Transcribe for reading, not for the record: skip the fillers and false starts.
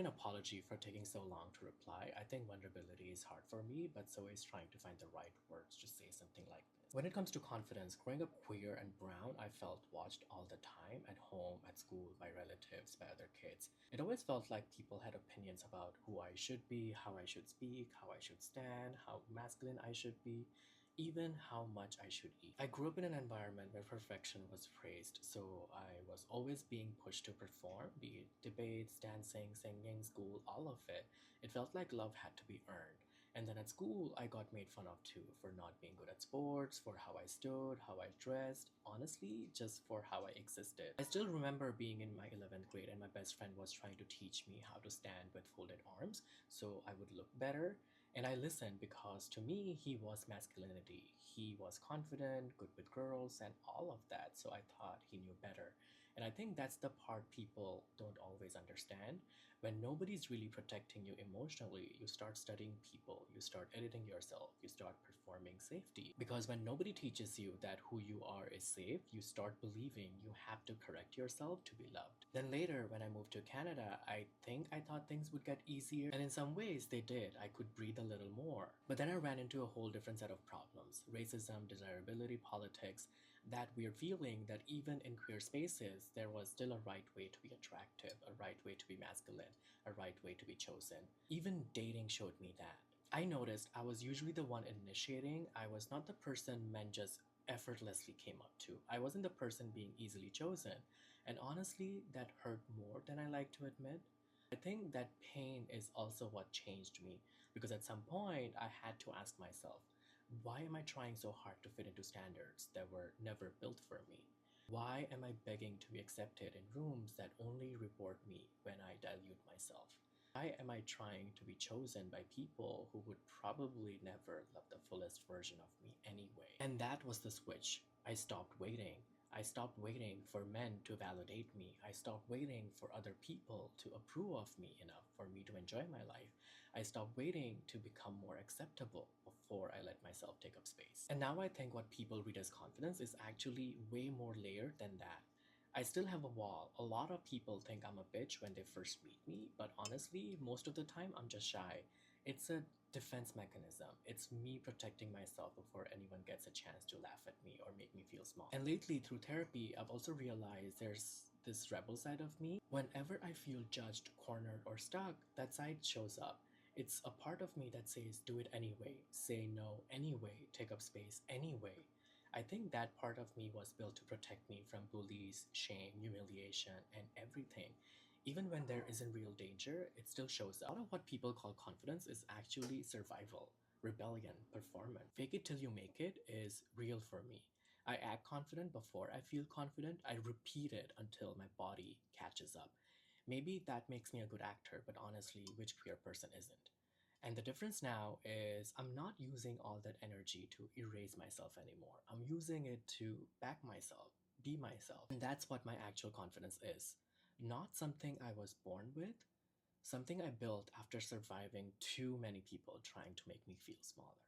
apology for taking so long to reply. I think vulnerability is hard for me, but so is trying to find the right words to say something like this. When it comes to confidence, growing up queer and brown, I felt watched all the time at home, at school, by relatives, by other kids. It always felt like people had opinions about who I should be, how I should speak, how I should stand, how masculine I should be, even how much I should eat. I grew up in an environment where perfection was praised, so I was always being pushed to perform, be it debates, dancing, singing, school, all of it. It felt like love had to be earned. And then at school, I got made fun of too for not being good at sports, for how I stood, how I dressed, honestly, just for how I existed. I still remember being in my 11th grade and my best friend was trying to teach me how to stand with folded arms so I would look better. And I listened because to me, he was masculinity. He was confident, good with girls, and all of that. So I thought he knew better. And I think that's the part people don't always understand. When nobody's really protecting you emotionally, you start studying people, you start editing yourself, you start performing safety. Because when nobody teaches you that who you are is safe, you start believing you have to correct yourself to be loved. Then later, when I moved to Canada, I think I thought things would get easier. And in some ways, they did. I could breathe a little more. But then I ran into a whole different set of problems: racism, desirability, politics, that weird feeling that even in queer spaces, there was still a right way to be attractive, a right way to be masculine, a right way to be chosen. Even dating showed me that. I noticed I was usually the one initiating. I was not the person men just effortlessly came up to. I wasn't the person being easily chosen. And honestly, that hurt more than I like to admit. I think that pain is also what changed me because at some point I had to ask myself, why am I trying so hard to fit into standards that were never built for me? Why am I begging to be accepted in rooms that only reward me when I dilute myself? Why am I trying to be chosen by people who would probably never love the fullest version of me anyway? And that was the switch. I stopped waiting. I stopped waiting for men to validate me. I stopped waiting for other people to approve of me enough for me to enjoy my life. I stopped waiting to become more acceptable before I let myself take up space. And now I think what people read as confidence is actually way more layered than that. I still have a wall. A lot of people think I'm a bitch when they first meet me, but honestly, most of the time I'm just shy. It's a defense mechanism. It's me protecting myself before anyone gets a chance to laugh at me or make me feel small. And lately, through therapy, I've also realized there's this rebel side of me. Whenever I feel judged, cornered, or stuck, that side shows up. It's a part of me that says, do it anyway, say no anyway, take up space anyway. I think that part of me was built to protect me from bullies, shame, humiliation, and everything. Even when there isn't real danger, it still shows up. A lot of what people call confidence is actually survival, rebellion, performance. Fake it till you make it is real for me. I act confident before I feel confident. I repeat it until my body catches up. Maybe that makes me a good actor, but honestly, which queer person isn't? And the difference now is I'm not using all that energy to erase myself anymore. I'm using it to back myself, be myself. And that's what my actual confidence is. Not something I was born with, something I built after surviving too many people trying to make me feel smaller.